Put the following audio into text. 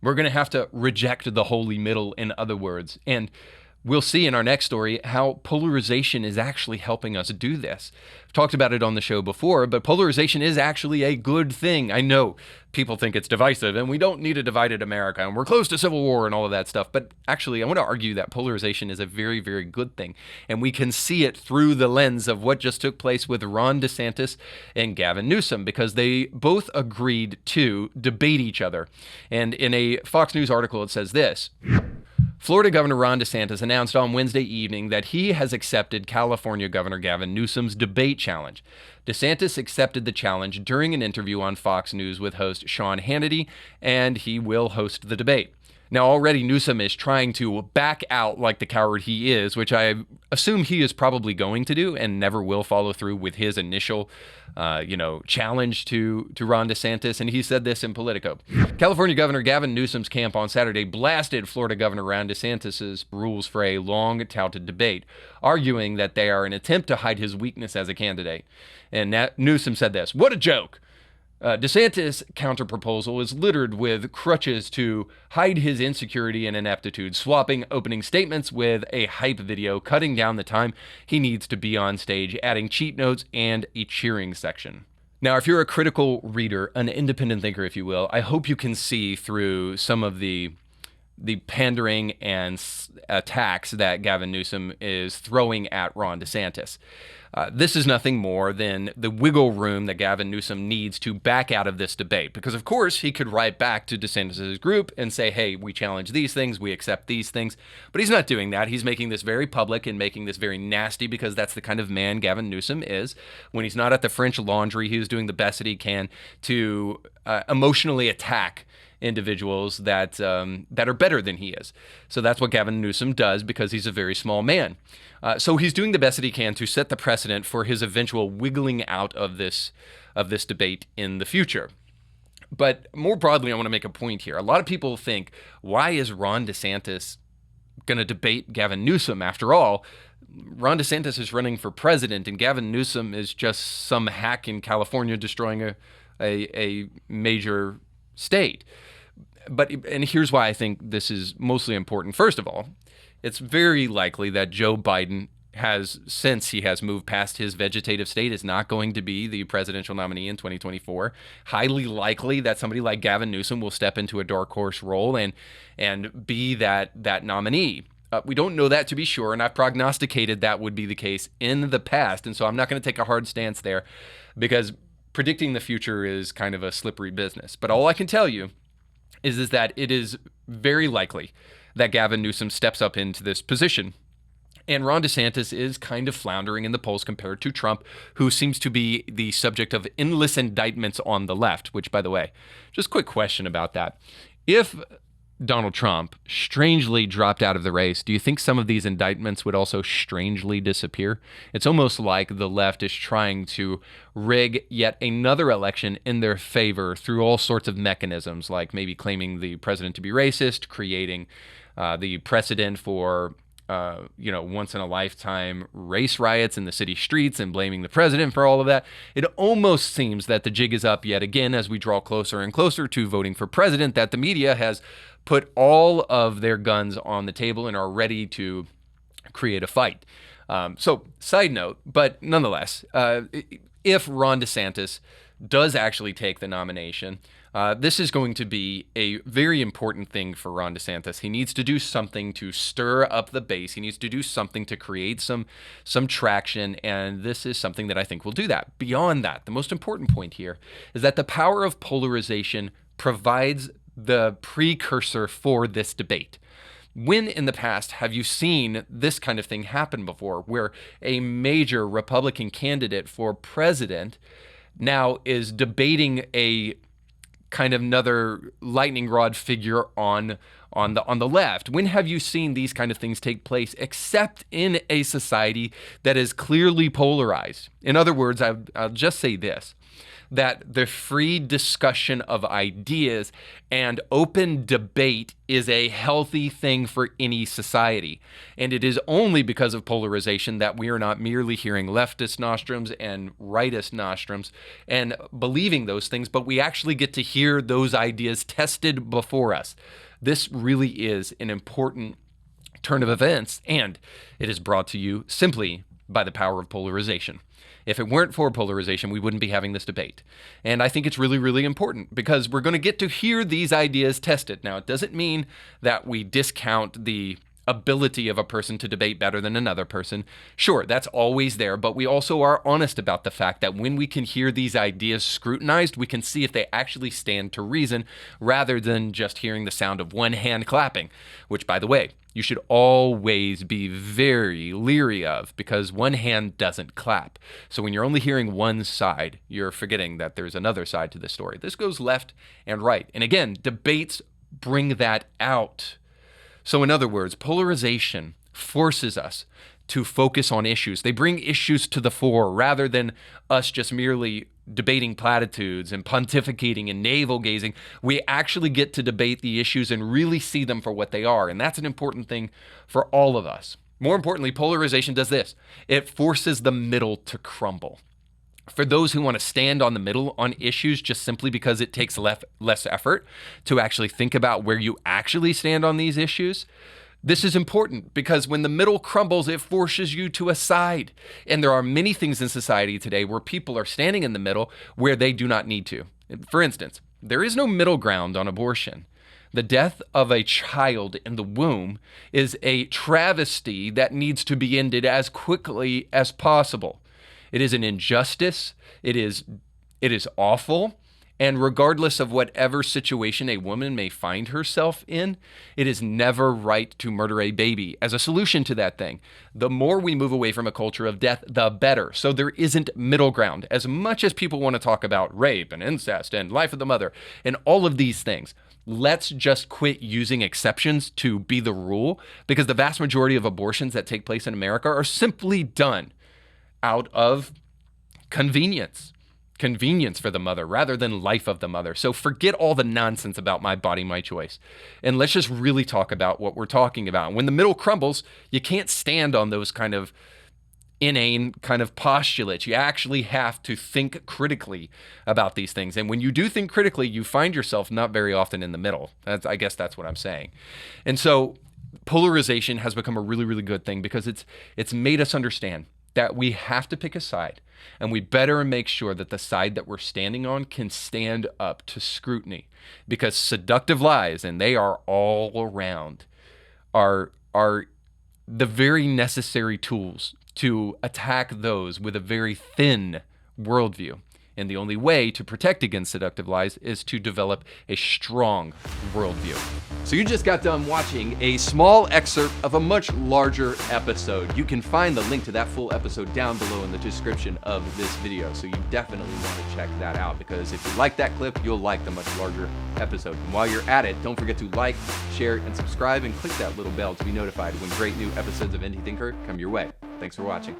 We're going to have to reject the holy middle, in other words. And we'll see in our next story how polarization is actually helping us do this. I've talked about it on the show before, but polarization is actually a good thing. I know people think it's divisive and we don't need a divided America and we're close to civil war and all of that stuff. But actually, I want to argue that polarization is a very, very good thing. And we can see it through the lens of what just took place with Ron DeSantis and Gavin Newsom, because they both agreed to debate each other. And in a Fox News article, it says this: Florida Governor Ron DeSantis announced on Wednesday evening that he has accepted California Governor Gavin Newsom's debate challenge. DeSantis accepted the challenge during an interview on Fox News with host Sean Hannity, and he will host the debate. Now, already Newsom is trying to back out like the coward he is, which I assume he is probably going to do and never will follow through with his initial, challenge to Ron DeSantis. And he said this in Politico. California Governor Gavin Newsom's camp on Saturday blasted Florida Governor Ron DeSantis' rules for a long-touted debate, arguing that they are an attempt to hide his weakness as a candidate. And Newsom said this: "What a joke. DeSantis' counterproposal is littered with crutches to hide his insecurity and ineptitude, swapping opening statements with a hype video, cutting down the time he needs to be on stage, adding cheat notes and a cheering section." Now, if you're a critical reader, an independent thinker, if you will, I hope you can see through some of the pandering and attacks that Gavin Newsom is throwing at Ron DeSantis. This is nothing more than the wiggle room that Gavin Newsom needs to back out of this debate. Because, of course, he could write back to DeSantis' group and say, hey, we challenge these things, we accept these things. But he's not doing that. He's making this very public and making this very nasty, because that's the kind of man Gavin Newsom is. When he's not at the French Laundry, he's doing the best that he can to emotionally attack individuals that are better than he is. So that's what Gavin Newsom does, because he's a very small man. So he's doing the best that he can to set the precedent for his eventual wiggling out of this debate in the future. But more broadly, I want to make a point here. A lot of people think, why is Ron DeSantis going to debate Gavin Newsom? After all, Ron DeSantis is running for president, and Gavin Newsom is just some hack in California destroying a major state. And here's why I think this is mostly important. First of all, it's very likely that Joe Biden since he has moved past his vegetative state, is not going to be the presidential nominee in 2024. Highly likely that somebody like Gavin Newsom will step into a dark horse role and be that nominee. We don't know that to be sure, and I've prognosticated that would be the case in the past, and so I'm not going to take a hard stance there, because predicting the future is kind of a slippery business. But all I can tell you is that it is very likely that Gavin Newsom steps up into this position. And Ron DeSantis is kind of floundering in the polls compared to Trump, who seems to be the subject of endless indictments on the left, which, by the way, just a quick question about that. If Donald Trump strangely dropped out of the race, do you think some of these indictments would also strangely disappear? It's almost like the left is trying to rig yet another election in their favor through all sorts of mechanisms, like maybe claiming the president to be racist, creating the precedent for once-in-a-lifetime race riots in the city streets and blaming the president for all of that. It almost seems that the jig is up yet again as we draw closer and closer to voting for president, that the media has put all of their guns on the table and are ready to create a fight. So, side note, but nonetheless, if Ron DeSantis does actually take the nomination, this is going to be a very important thing for Ron DeSantis. He needs to do something to stir up the base. He needs to do something to create some traction, and this is something that I think will do that. Beyond that, the most important point here is that the power of polarization provides the precursor for this debate. When in the past have you seen this kind of thing happen before, where a major Republican candidate for president now is debating a kind of another lightning rod figure on the left? When have you seen these kind of things take place, except in a society that is clearly polarized? In other words, I'll just say this. that the free discussion of ideas and open debate is a healthy thing for any society. And it is only because of polarization that we are not merely hearing leftist nostrums and rightist nostrums and believing those things, but we actually get to hear those ideas tested before us. This really is an important turn of events, and it is brought to you simply by the power of polarization. If it weren't for polarization, we wouldn't be having this debate. And I think it's really, really important because we're going to get to hear these ideas tested. Now, it doesn't mean that we discount the ability of a person to debate better than another person. Sure, that's always there, but we also are honest about the fact that when we can hear these ideas scrutinized, we can see if they actually stand to reason rather than just hearing the sound of one hand clapping, which, by the way, you should always be very leery of because one hand doesn't clap. So when you're only hearing one side, you're forgetting that there's another side to the story. This goes left and right. And again, debates bring that out. So in other words, polarization forces us to focus on issues. They bring issues to the fore rather than us just merely debating platitudes and pontificating and navel-gazing. We actually get to debate the issues and really see them for what they are. And that's an important thing for all of us. More importantly, polarization does this. It forces the middle to crumble. For those who want to stand on the middle on issues just simply because it takes less effort to actually think about where you actually stand on these issues, this is important because when the middle crumbles, it forces you to a side. And there are many things in society today where people are standing in the middle where they do not need to. For instance, there is no middle ground on abortion. The death of a child in the womb is a travesty that needs to be ended as quickly as possible. It is an injustice. It is awful. And regardless of whatever situation a woman may find herself in, it is never right to murder a baby as a solution to that thing. The more we move away from a culture of death, the better. So there isn't middle ground. As much as people want to talk about rape and incest and life of the mother and all of these things, let's just quit using exceptions to be the rule because the vast majority of abortions that take place in America are simply done out of convenience for the mother rather than life of the mother. So forget all the nonsense about my body, my choice. And let's just really talk about what we're talking about. When the middle crumbles, you can't stand on those kind of inane kind of postulates. You actually have to think critically about these things. And when you do think critically, you find yourself not very often in the middle. I guess that's what I'm saying. And so polarization has become a really, really good thing because it's made us understand that we have to pick a side, and we better make sure that the side that we're standing on can stand up to scrutiny, because seductive lies, and they are all around, are the very necessary tools to attack those with a very thin worldview. And the only way to protect against seductive lies is to develop a strong worldview. So you just got done watching a small excerpt of a much larger episode. You can find the link to that full episode down below in the description of this video. So you definitely want to check that out, because if you like that clip, you'll like the much larger episode. And while you're at it, don't forget to like, share, and subscribe, and click that little bell to be notified when great new episodes of Indie Thinker come your way. Thanks for watching.